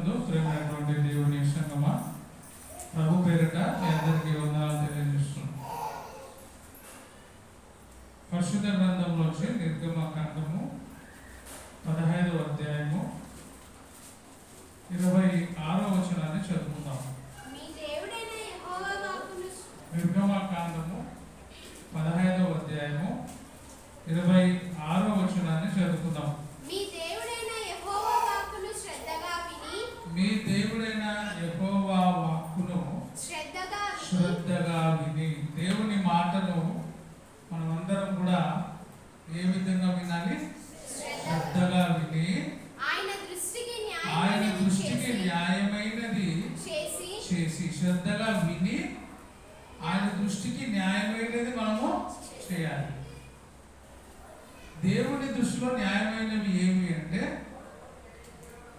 నందు ప్రేమైనటువంటి దేవుని సంగమా, ప్రభు పేరిట మీ అందరికీ వందనాలు తెలియజేస్తున్నాం. పరిశుద్ధ గ్రంథంలోంచి నిర్గమకాండము 15వ అధ్యాయము 26వ వచనాన్ని చదువుకుందాం. నిర్గమకాండము 15వ అధ్యాయము 26వ వచనాన్ని చదువుకుందాం. మీ దేవుడైన యెహోవా వాక్కును శ్రద్ధగా విని, దేవుని మాటను మనమందరం కూడా ఏ విధంగా వినాలి? శ్రద్ధగా విని ఆయన దృష్టికి న్యాయమైనది చేసి, శ్రద్ధగా విని ఆయన దృష్టికి న్యాయమైనది మనము చేయాలి. దేవుని దృష్టిలో న్యాయమైనవి ఏమి అంటే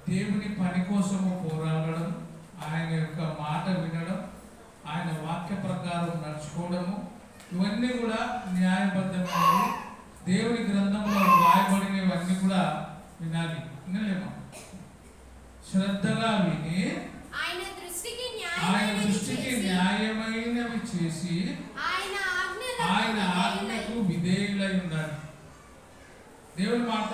దేవుని పని కోసము పోరాడడం, ఆయన యొక్క మాట వినడం, ఆయన వాక్య ప్రకారం నడుచుకోవడము, ఇవన్నీ కూడా న్యాయబద్ధమైనవి. దేవుని గ్రంథంలో రాయబడినవన్నీ కూడా వినాలి. వినలేమా? శ్రద్ధగా విని ఆయన దృష్టికి న్యాయమైనవి చేసి ఆయన ఆజ్ఞకు విధేయులై ఉండాలి. దేవుని మాట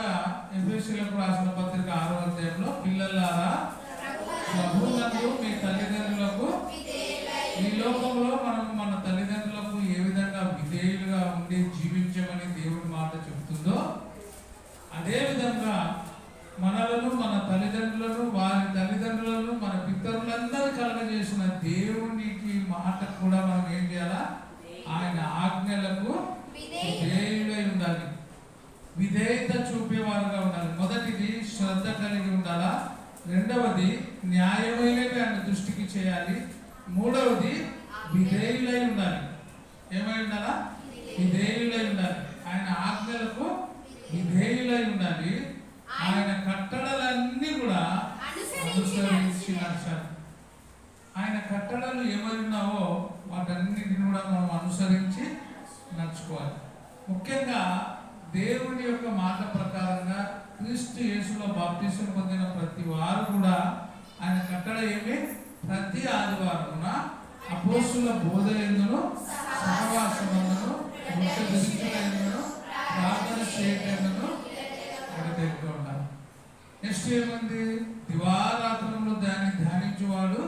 ఎఫెసీయులకు రాసిన పత్రిక 6వ అధ్యాయంలో, పిల్లలారా ప్రభువునందు మీ తల్లిదండ్రులకు, ఈ లోకంలో మనం మన తల్లిదండ్రులకు ఏ విధంగా విధేయులుగా ఉండి జీవించమని దేవుని మాట చెబుతుందో, అదే విధంగా మనలను, మన తల్లిదండ్రులను, వారి తల్లిదండ్రులను, మన పితరులందరూ కలగజేసిన దేవునికి మాట కూడా మనం ఏం చేయాలా? ఆయన ఆజ్ఞలకు విధేయులై ఉండాలి, విధేయత చూపేవారుగా ఉండాలి. మొదటిది శ్రద్ధ కలిగి ఉండాలా, రెండవది న్యాయమైనవి ఆయన దృష్టికి చేయాలి, మూడవది విధేయులై ఉండాలి. ఏమై ఉండాలా? విధేయులై ఉండాలి. ఆయన ఆజ్ఞలకు విధేయులై ఉండాలి. ఆయన కట్టడలన్నీ కూడా అనుసరించి నడచాలి. ఆయన కట్టడలు ఏమైనావో వాటన్నిటిని కూడా మనం అనుసరించి నడుచుకోవాలి. ముఖ్యంగా దేవుని యొక్క మాట ప్రకారంగా క్రీస్తు యేసులో బాప్తిసం పొందిన ప్రతి వారు కూడా ఆయన కట్టడ ఏమి? ప్రతి ఆదివారమున అపోస్తుల బోధ ఎందును, సహవాసమును, ప్రార్థన చేయటమును అడగగా ఉండాలి. నెక్స్ట్ ఏమంది? దివారాత్రములు దాన్ని ధ్యానించేవాడు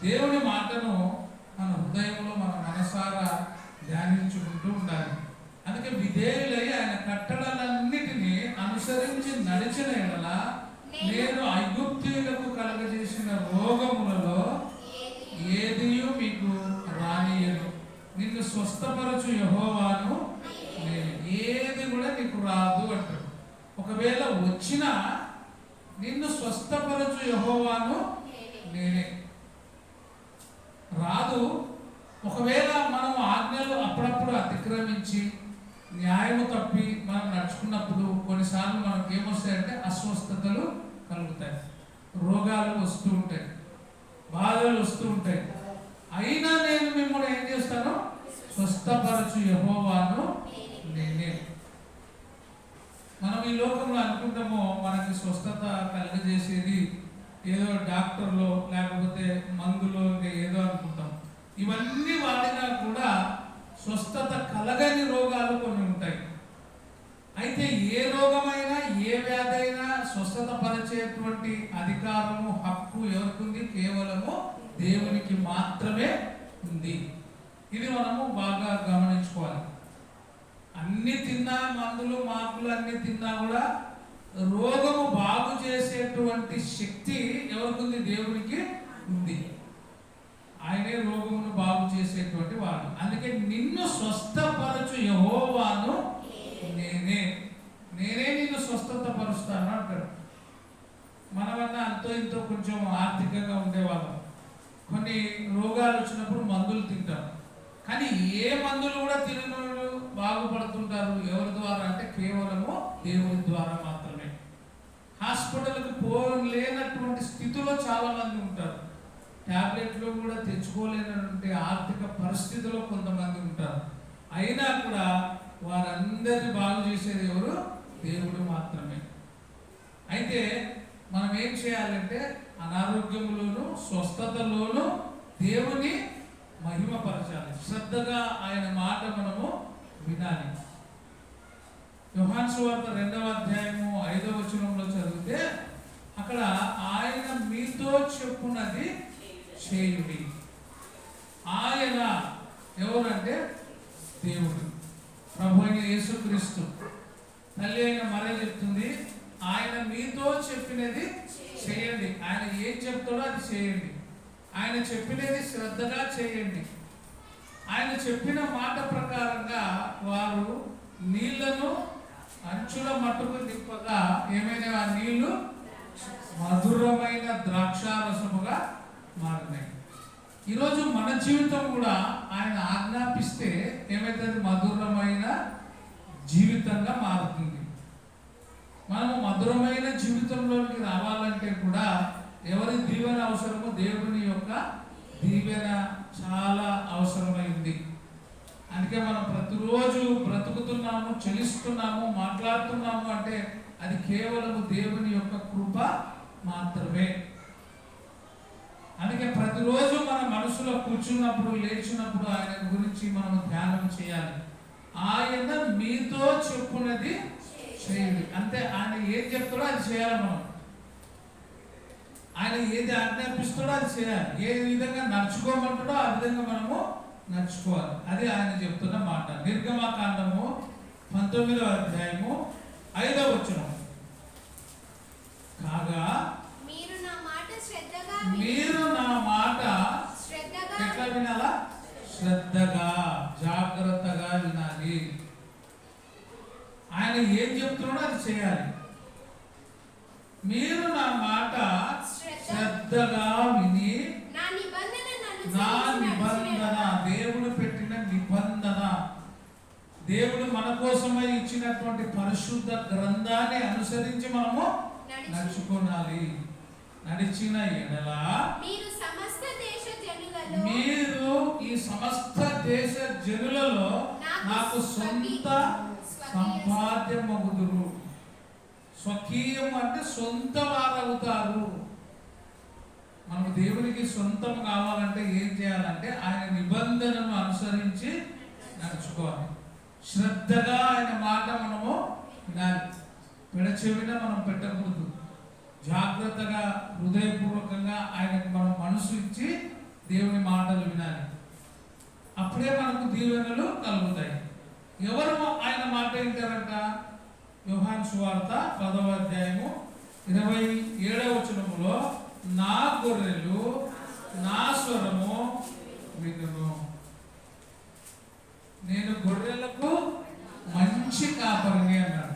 దేవుని మాటను మన హృదయంలో, మన మనసారా ధ్యానించుకుంటూ ఉండాలి. అందుకే విధేయులై ఆయన కట్టడలన్నిటినీ అనుసరించి నడిచిన ఎడల నేను ఐగుప్తీయులకు కలగజేసిన రోగములలో ఏదియు మీకు రానియను, నిన్ను స్వస్థపరచు యెహోవాను నేను, ఏది కూడా నీకు రాదు అంటాడు. ఒకవేళ వచ్చినా నిన్ను స్వస్థపరచు యెహోవాను నేనే. రాదు. ఒకవేళ మనం ఆజ్ఞలు అప్పుడప్పుడు అతిక్రమించి న్యాయము తప్పి మనం నడుచుకున్నప్పుడు కొన్నిసార్లు మనకు ఏమొస్తాయంటే అస్వస్థతలు కలుగుతాయి, రోగాలు వస్తూ ఉంటాయి, బాధలు వస్తూ ఉంటాయి. అయినా నేను మిమ్మల్ని ఏం చేస్తాను? స్వస్థపరచు యెహోవాను నేనే. మనం ఈ లోకంలో అనుకుంటామో మనకి స్వస్థత కలుగజేసేది ఏదో డాక్టర్లో, లేకపోతే మందులో, ఇంకా ఏదో అనుకుంటాం. ఇవన్నీ వాడినా కూడా స్వస్థత కలగని రోగాలు కొన్ని ఉంటాయి. అయితే ఏ రోగమైనా, ఏ వ్యాధి అయినా స్వస్థత పరిచేటువంటి అధికారము, హక్కు ఎవరికి ఉంది? కేవలము దేవునికి మాత్రమే ఉంది. ఇది మనము బాగా గమనించుకోవాలి. అన్ని తిన్నా, మందులు మాకులు అన్ని తిన్నా కూడా రోగము బాగు చేసేటువంటి శక్తి ఎవరికి ఉంది? దేవునికి ఉంది. ఆయనే రోగమును బాగు చేసేటువంటి వాడు. అందుకే నిన్ను స్వస్థపరచు యెహోవాను నేనే నిన్ను స్వస్థత పరుస్తాను అంటాడు. మనమన్నా అంతో ఇంతో కొంచెం ఆర్థికంగా ఉండేవాళ్ళం. కొన్ని రోగాలు వచ్చినప్పుడు మందులు తింటాం. కానీ ఏ మందులు కూడా తినను బాగుపడుతుంటారు. ఎవరి ద్వారా అంటే కేవలము దేవుని ద్వారా మాత్రమే. హాస్పిటల్కి పోలేనటువంటి స్థితిలో చాలా మంది ఉంటారు. ట్యాబ్లెట్లు కూడా తెచ్చుకోలేనటువంటి ఆర్థిక పరిస్థితిలో కొంతమంది ఉంటారు. అయినా కూడా వారందరినీ బాగు చేసేది ఎవరు? దేవుడు మాత్రమే. అయితే మనం ఏం చేయాలంటే అనారోగ్యంలోను స్వస్థతలోను దేవుని మహిమపరచాలి. శ్రద్ధగా ఆయన మాట మనము వినాలి. యోహాను సువార్త 2వ అధ్యాయము 5వ వచనంలో చదివితే అక్కడ ఆయన మీతో చెప్పున్నది చేయుడి. ఆయన ఎవరంటే దేవుడు, ప్రభు అయిన యేసుక్రీస్తు. తల్లి అయిన మరే చెప్తుంది, ఆయన మీతో చెప్పినది చేయండి. ఆయన ఏం చెప్తాడో అది చేయండి. ఆయన చెప్పినది శ్రద్ధగా చేయండి. ఆయన చెప్పిన మాట ప్రకారంగా వారు నీళ్లను అంచుల మట్టుకు నింపగా ఏమైనా ఆ నీళ్లు మధురమైన ద్రాక్షారసముగా మారినాయి. ఈరోజు మన జీవితం కూడా ఆయన ఆజ్ఞాపిస్తే ఏమైతుంది? మధురమైన జీవితంగా మారుతుంది. మనము మధురమైన జీవితంలోకి రావాలంటే కూడా ఎవరి దీవెన అవసరమో దేవుని యొక్క దీవెన చాలా అవసరమైంది. అందుకే మనం ప్రతిరోజు బ్రతుకుతున్నాము, చెలిస్తున్నాము, మాట్లాడుతున్నాము అంటే అది కేవలము దేవుని యొక్క కృప మాత్రమే. అందుకే ప్రతిరోజు మన మనసులో కూర్చున్నప్పుడు లేచినప్పుడు ఆయన గురించి మనం ధ్యానం చేయాలి. ఆయన మీతో చెప్పున్నది చేయండి. అంతే, ఆయన ఏం చెప్తాడో అది చేయాలి. మనం ఆయన ఏది ఆజ్ఞాపిస్తాడో అది చేయాలి. ఏ విధంగా నడుచుకోమంటాడో ఆ విధంగా మనము నడుచుకోవాలి. అది ఆయన చెప్తున్న మాట. నిర్గమకాండము 19వ అధ్యాయము 5వ వచనం. కాగా మీరు నా మాట ఎట్లా వినాలా? శ్రద్ధగా జాగ్రత్తగా వినాలి. ఆయన ఏం చెప్తున్నాడో అది చేయాలి. మీరు నా మాట శ్రద్ధగా విని నా నిబంధన, దేవుడు పెట్టిన నిబంధన, దేవుడు మన కోసమై ఇచ్చినటువంటి పరిశుద్ధ గ్రంథాన్ని అనుసరించి మనము నడుచుకోవాలి. నడిచిన ఎడల మీరు ఈ సమస్త దేశ జనులలో నాకు సొంత సంపాద్యమగుదురు. స్వకీయం అంటే సొంత వారవుతారు. మనకు దేవునికి సొంతం కావాలంటే ఏం చేయాలంటే ఆయన నిబంధనను అనుసరించి నడుచుకోవాలి. శ్రద్ధగా ఆయన మాట మనము వినాలి. పెడచెవిన మనం పెట్టకూడదు. జాగ్రత్తగా హృదయపూర్వకంగా ఆయనకు మనం మనసు ఇచ్చి దేవుని మాటలు వినాలి. అప్పుడే మనకు దీవెనలు కలుగుతాయి. ఎవరు ఆయన మాట వింటారంట? యోహాను సువార్త 10వ అధ్యాయము 27వ వచనములో నా గొర్రెలు నా స్వరము వినును. నేను గొర్రెలకు మంచి కాపరిని అన్నాడు.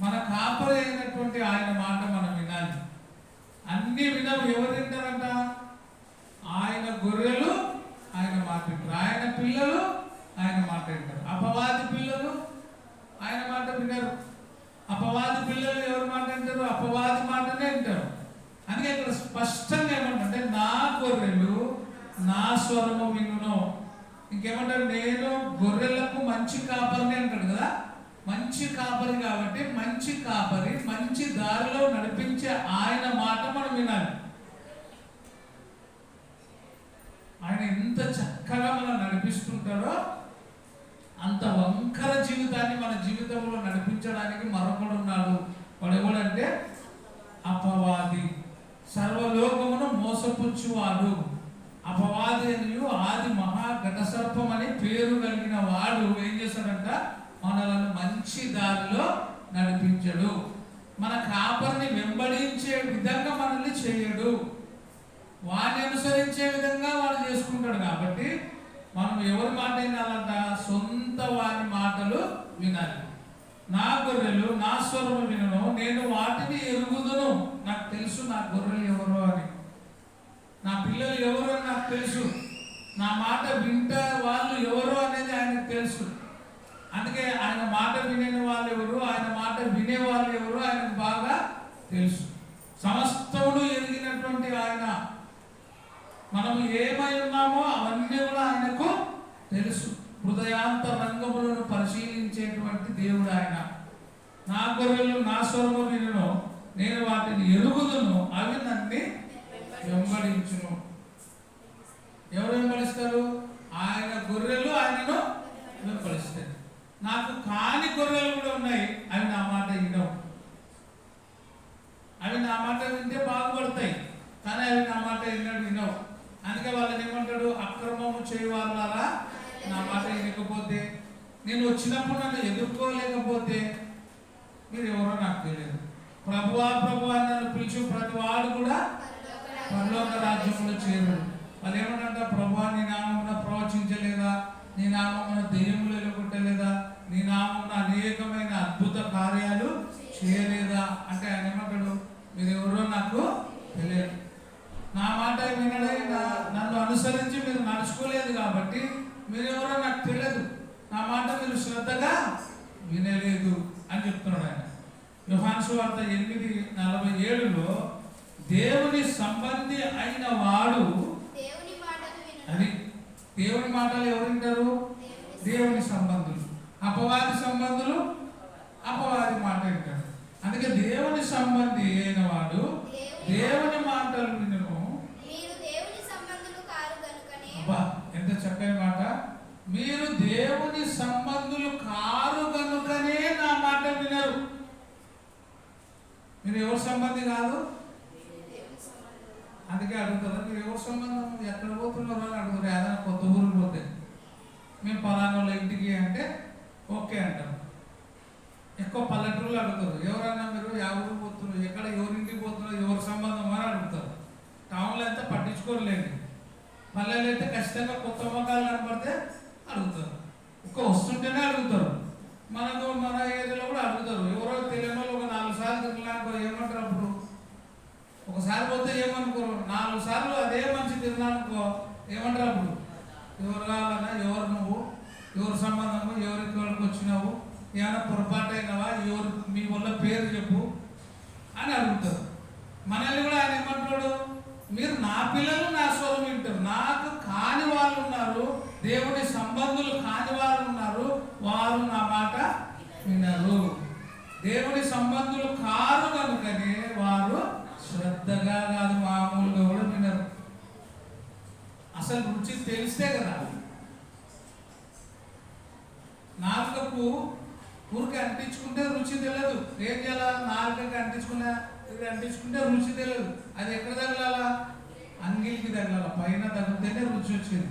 మన కాపరి అయినటువంటి ఆయన మాట మనం వినాలి. అన్ని వినవు. ఎవరు వింటారంట? ఆయన గొర్రెలు ఆయన మాట వింటారు. ఆయన పిల్లలు ఆయన మాట వింటారు. అపవాది పిల్లలు ఆయన మాట వినరు. అపవాది పిల్లలు ఎవరి మాట వింటారు? అపవాది మాటనే వింటారు. అందుకే ఇక్కడ స్పష్టంగా ఏమంటే నా గొర్రెలు నా స్వరము వినును. ఇంకేమంటారు? నేను గొర్రెలకు మంచి కాపరిని అంటాడు కదా. మంచి కాపరి కాబట్టి మంచి కాపరి మంచి దారిలో నడిపించే ఆయన మాట మనం వినాలి. ఆయన ఎంత చక్కగా మనం నడిపిస్తుంటాడో అంత వంకర జీవితాన్ని మన జీవితంలో నడిపించడానికి మరొకడు ఉన్నాడు. వాడు ఎవడంటే అపవాది. సర్వలోకమును మోసపుచ్చువాడు అపవాది అనియు ఆది మహా ఘటసర్పం అని పేరు కలిగిన వాడు ఏం చేశాడంట? మనలను మంచి దారిలో నడిపించడు. మన కాపరిని వెంబడించే విధంగా మనల్ని చేయడు. వాడిని అనుసరించే విధంగా వాడు చేసుకుంటాడు. కాబట్టి మనం ఎవరి మాట వినాలంట? సొంత వారి మాటలు వినాలి. నా గొర్రెలు నా స్వరము వినును, నేను వాటిని ఎరుగుదును. నాకు తెలుసు నా గొర్రెలు ఎవరో అని, నా పిల్లలు ఎవరో అని నాకు తెలుసు. నా మాట వింటా వాళ్ళు ఎవరో అనేది ఆయనకు తెలుసు. అందుకే ఆయన మాట వినే వాళ్ళు ఎవరు, ఆయన మాట వినే వాళ్ళు ఎవరు ఆయనకు బాగా తెలుసు. సమస్తమును ఎరిగినటువంటి ఆయన, మనము ఏమై ఉన్నామో అవన్నీ కూడా ఆయనకు తెలుసు. హృదయాంత రంగములను పరిశీలించేటువంటి దేవుడు ఆయన. నా గొర్రెలు నా స్వరము వినును, నేను వాటిని ఎరుగుదును, అవి నన్ను వెంబడించును. ఎవరు వెంబడిస్తారు? ఆయన గొర్రెలు ఆయనను వెంబడిస్తాయి. నాకు కాని గొర్రెలు కూడా ఉన్నాయి, అవి నా మాట వినవు. అవి నా మాట వింటే బాగుపడతాయి, కానీ అవి నా మాట వినవు. అందుకే వాళ్ళని ఏమంటాడు? అక్రమము చేయవాళ్ళారా, నా మాట వినకపోతే, నేను వచ్చినప్పుడు నన్ను ఎదుర్కోలేకపోతే మీరు ఎవరో నాకు తెలియదు. ప్రభువా ప్రభువా నన్ను పిలిచి ప్రతి వాడు కూడా పరలోక రాజ్యంలో చేరుడు. వాళ్ళు ఏమన్నా? ప్రభువా నీ నామమున ప్రవచించలేదా, నీ నామమున దెయ్యములు వెళ్ళగొట్టలేదా, నీ నామమున అనేకమైన అద్భుత కార్యాలు చేయలేదా అంటే ఆయన ఏమంటాడు? మీరు ఎవరో నాకు తెలియదు. నా మాట వినడే, నన్ను అనుసరించి మీరు నడుచుకోలేదు కాబట్టి మీరెవరో నాకు తెలియదు, నా మాట మీరు శ్రద్ధగా వినలేదు అని చెప్తున్నాడు ఆయన. యోహాను సువార్త 8:47లో దేవుని సంబంధి అయిన వాడు, అది దేవుని మాటలు ఎవరు వింటారు? దేవుని సంబంధులు. అపవాది సంబంధులు అపవాది మాట వింటారు. అందుకే దేవుని సంబంధి అయిన వాడు దేవుని మాటలు వినను. అబ్బా, ఎంత చక్కని మాట! మీరు దేవుని సంబంధులు కారు కనుకనే నా మాట వినరు. మీరు ఎవరి సంబంధి కాదు. అందుకే అడుగుతారు, మీరు ఎవరి సంబంధం, ఎక్కడ పోతున్నారో అని అడుగుతారు. ఏదైనా కొత్త ఊరికి పోతే మేము పలానా వాళ్ళ ఇంటికి అంటే ఓకే అంటారు. ఎక్కువ పల్లెటూరులో అడుగుతారు, ఎవరైనా మీరు ఎవరు పోతున్నారు, ఎక్కడ ఎవరింటికి పోతున్నారు, ఎవరి సంబంధం అని అడుగుతారు. టౌన్లో అయితే పట్టించుకోలేండి, పల్లెలు అయితే ఖచ్చితంగా కొత్త మొక్కలు కనపడితే అడుగుతారు. ఒక్క వస్తుంటేనే అడుగుతారు. మన ఏరియాలో కూడా అడుగుతారు. ఎవరో తెలియని వాళ్ళు ఒక 4 సార్లు తిరిగినాకో ఏమంటారు? అప్పుడు ఒకసారి పోతే ఏమనుకోరు, 4 సార్లు అదే మంచి తిరిగినానుకో ఏమంటారు? అప్పుడు ఎవరు కావాలన్నా, ఎవరు నువ్వు, ఎవరి సంబంధము, ఎవరికి వాళ్ళకి వచ్చినావు, ఏమైనా పొరపాటు అయినావా, ఎవరు మీ వల్ల పేరు చెప్పు అని అడుగుతారు. మనల్ని కూడా ఆయన ఏమంటాడు? మీరు నా పిల్లలు నా స్వరం వింటారు. నాకు కాని వాళ్ళు ఉన్నారు, దేవుని సంబంధులు కాని వాళ్ళు ఉన్నారు, వారు నా మాట వినరు. దేవుని సంబంధులు కారు కనుకనే వారు శ్రద్ధగా కాదు, మామూలుగా కూడా వినరు. అసలు రుచి తెలిస్తే కదా. నాలుకకు ఊరికి అంటించుకుంటే రుచి తెలియదు. ఏం చేయాలా? నాలుకకి అంటించుకుంటే రుచి తెలియదు. అది ఎక్కడ తగలాలా? అంగిలికి తగలాల. పైన తగిలితేనే రుచి వచ్చింది.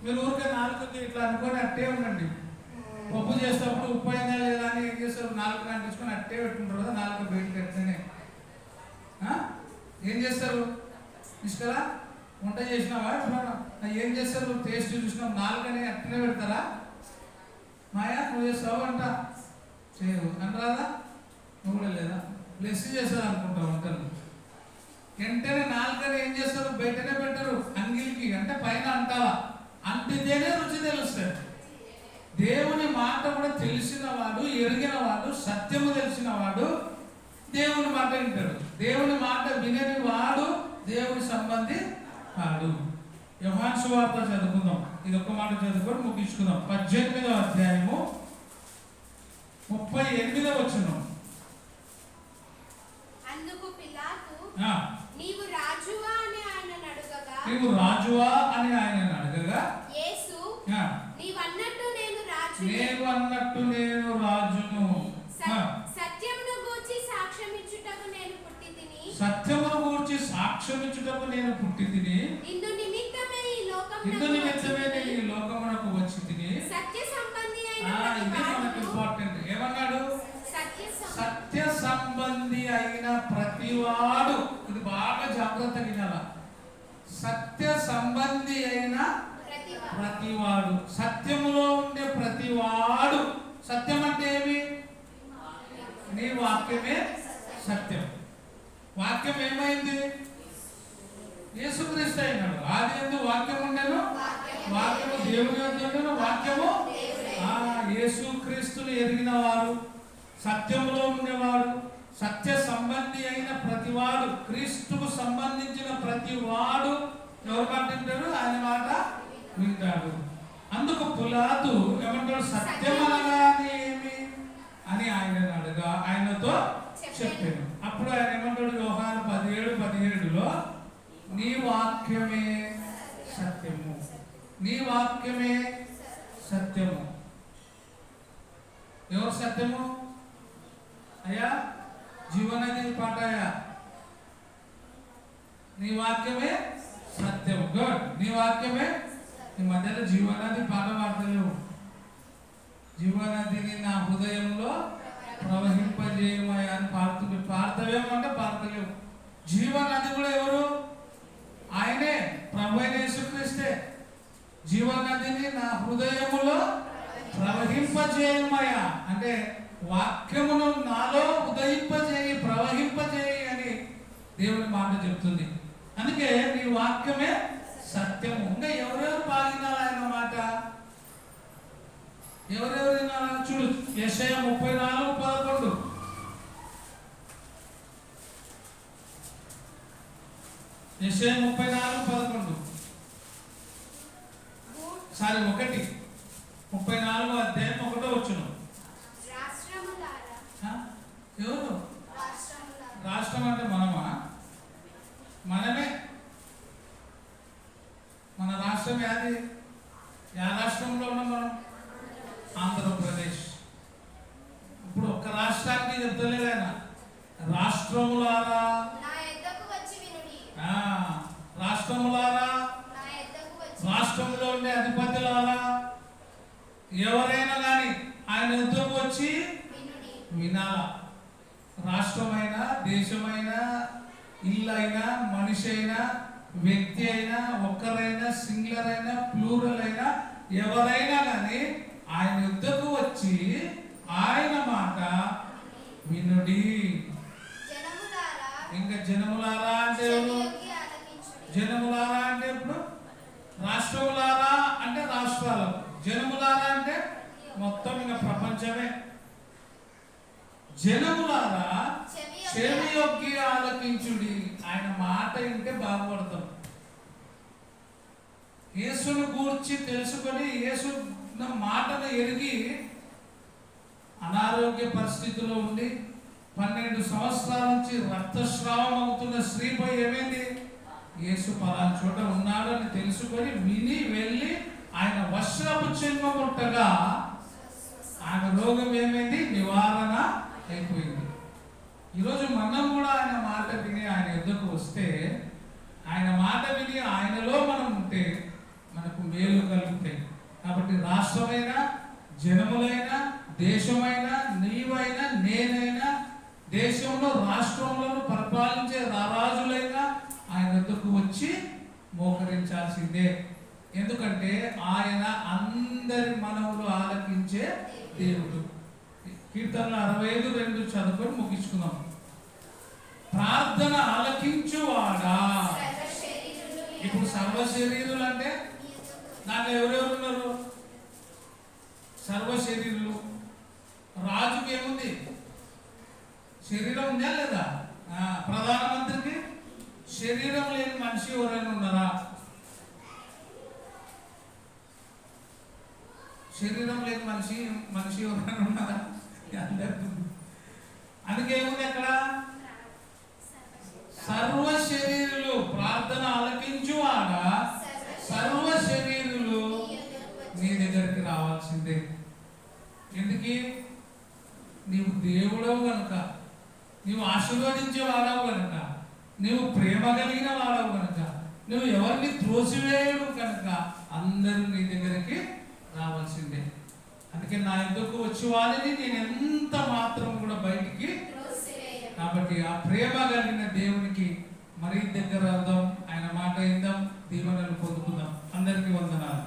మీరు ఊరికే నాలుకకి ఇట్లా అనుకొని అట్టే ఉండండి. పప్పు చేసేటప్పుడు ఉప్పు అయిందా లేదా అని ఏం చేస్తారు? నాలుక అంటించుకొని అట్టే పెట్టుకుంటారు కదా, నాలుక బయటకు ఎట్టనే. ఏం చేస్తారు? తీసుకురా, వంట చేసినావా? ఏం చేస్తారు? టేస్ట్ చూసినావు, నాలుకని అట్టనే పెడతారా? మాయా నువ్వు చేస్తావు అంట, చేయవు అనరాదా? నువ్వు కూడా లేదా? బ్లెస్ చేస్తారు అనుకుంటావు వంటలు. వెంటనే నాలుకని ఏం చేస్తారు? బయటనే పెట్టరు, అంగిలికి అంటే పైన అంటావా, అంటితేనే రుచి తెలుస్తుంది. దేవుని మాట కూడా తెలిసిన వాడు, ఎరిగిన వాడు, సత్యము తెలిసిన వాడు దేవుని మాట వింటాడు. దేవుని మాట వినని వాడు దేవుని సంబంధి కాడు. యోహాను సువార్త చదువుకుందాం. ఇది ఒక్క మాట చదువుకొని ముగించుకుందాం. 18వ అధ్యాయము 38వ వచనం. అందుకు పిలాతు, నీవు రాజువా అని ఆయన అడగగా, యేసు, నీవన్నట్టు నేను రాజును, సత్యమును గూర్చి సాక్ష్యమిచ్చుటకు నేను పుట్టి తిని, ఇందు నిమిత్తమే ఈ లోకమునకు వచ్చి తిని. సత్య సంబంధి అయిన ఇంపార్టెంట్ ఏమన్నాడు? సత్య సంబంధి అయిన ప్రతివాడు. ఇది బాగా జాగ్రత్తగా వినాల. సత్య సంబంధి అయిన ప్రతివాడు, సత్యములో ఉండే ప్రతివాడు. సత్యం అంటే ఏమి? నీ వాక్యమే సత్యం. వాక్యం ఏమైంది? యేసుక్రీస్తు అయినాడు. ఆది యందు వాక్యం ఉండెను, వాక్యము దేవుని యొద్ద ఉండెను, వాక్యము యేసుక్రీస్తుని ఎరిగిన వారు, సత్యములో ఉండేవాడు, సత్య సంబంధి అయిన ప్రతివాడు, క్రీస్తుకు సంబంధించిన ప్రతివాడు ఎవరు మాట వింటాడు? ఆయన మాట వింటాడు. అందుకు పిలాతు ఏమంటాడు? సత్యం అనగానే ఏమి అని ఆయనతో చెప్పాను. అప్పుడు ఆయన ఏమంటాడు? యోహాను 17:17లో నీ వాక్యమే సత్యము, నీ వాక్యమే సత్యము. ఎవరు సత్యము అయ్యా? జీవనది పాట అయ్యా. నీ వాక్యమే సత్యం. గుడ్. నీ వాక్యమే. ఈ మధ్యలో జీవనది పాట పాడతలేవు. జీవనదిని నా హృదయంలో ప్రవహింపజేయమయ్యా అని పాడతావేమో అంటే పాడతలేవు. జీవనది కూడా ఎవరు? ఆయనే, ప్రభు అయిన యేసుక్రీస్తే. జీవనదిని నా హృదయములో ప్రవహింపజేయమయ్యా అంటే వాక్యమును నాలో ఉదయింపజేయి, ప్రవహింపజేయి అని దేవుని మాట చెప్తుంది. అందుకే నీ వాక్యమే సత్యము. ఇంకా ఎవరెవరు పాలినారు ఆయన మాట? ఎవరెవరు వినాలా? చూడు, యెషయా 34:11. యెషయా 34:11. సారీ 1, 34వ అధ్యాయం 1వ వచనం. ఎవరు? రాష్ట్రం అంటే మనమా? మనమే. మన రాష్ట్రం యాది? యా రాష్ట్రంలో ఉన్నాం మనం? ఆంధ్రప్రదేశ్. ఇప్పుడు ఒక్క రాష్ట్రానికి చెప్తలేదు ఆయన, రాష్ట్రములారా, రాష్ట్రములారా, రాష్ట్రంలో ఉండే అధిపతులారా, ఎవరైనా కానీ ఆయన యుద్ధకు వచ్చి వినాలా. రాష్ట్రమైనా, దేశమైనా, ఇల్లు అయినా, మనిషి అయినా, వ్యక్తి అయినా, ఒక్కరైనా, సింగులర్ అయినా, ప్లూరల్ అయినా, ఎవరైనా కానీ ఆయన యుద్ధకు వచ్చి ఆయన మాట వినుడి. ఇంకా జనములారా అంటే జనములారా అంటే ఇప్పుడు రాష్ట్రములారా అంటే రాష్ట్రాలు, జనములారా అంటే మొత్తం ఇంకా ప్రపంచమే. జనములారా చెవి యొగ్గి ఆలకించుడి. ఆయన మాట వింటే బాగుపడతాం. యేసును గూర్చి తెలుసుకొని యేసు మాటను ఎరిగి అనారోగ్య పరిస్థితిలో ఉండి 12 సంవత్సరాల నుంచి రక్తస్రావం అవుతున్న స్త్రీపై ఏమైంది? యేసు పలానా చోట ఉన్నాడు అని తెలుసుకొని విని వెళ్ళి ఆయన వస్త్రపు చెంగు ముట్టగా ఆయన రోగం ఏమైంది? నివారణ అయిపోయింది. ఈరోజు మనం కూడా ఆయన మాట విని ఆయన యుద్ధకు వస్తే, ఆయన మాట విని ఆయనలో మనం ఉంటే మనకు మేలు కలుగుతాయి. కాబట్టి రాష్ట్రమైనా, జనములైనా, దేశమైనా, నీవైనా, నేనైనా, దేశంలో రాష్ట్రంలో పరిపాలించే రారాజులైనా ఆయన వద్దకు వచ్చి మోకరించాల్సిందే. ఎందుకంటే ఆయన అందరి మనవులు ఆలకించే దేవుడు. కీర్తనలు 65:2 చదువుకొని ముగించుకుందాం. ప్రార్థన ఆలకించువాడా. ఇప్పుడు సర్వ శరీరులు అంటే దాంట్లో ఎవరెవరు ఉన్నారు? సర్వ శరీరులు. రాజుకి ఏముంది? శరీరం ఉందా లేదా? ప్రధానమంత్రికి శరీరం లేని మనిషి ఎవరైనా ఉన్నారా? శరీరం లేని మనిషి ఎవరైనా ఉన్నారా? అందుకే ఏముంది అక్కడ? సర్వ శరీరులు. ప్రార్థన ఆలకించువాడా సర్వ శరీరులు నీ దగ్గరికి రావాల్సిందే. ఎందుకు? నీవు దేవుడవు కనుక, నీవు ఆశీర్వదించే వాడవు కనుక, నీవు ప్రేమ కలిగిన వాడవు కనుక, నువ్వు ఎవరిని త్రోసివేయడు కనుక అందరూ నీ దగ్గరికి రావాల్సిందే. అందుకే నా యుద్ధకు వచ్చి వారిని నేను ఎంత మాత్రం కూడా బయటికి. కాబట్టి ఆ ప్రేమ కలిగిన దేవునికి మరీ దగ్గర అవుదాం, ఆయన మాట ఇందాం, దీవెనలు పొందుకుందాం. అందరికీ వందనాలు.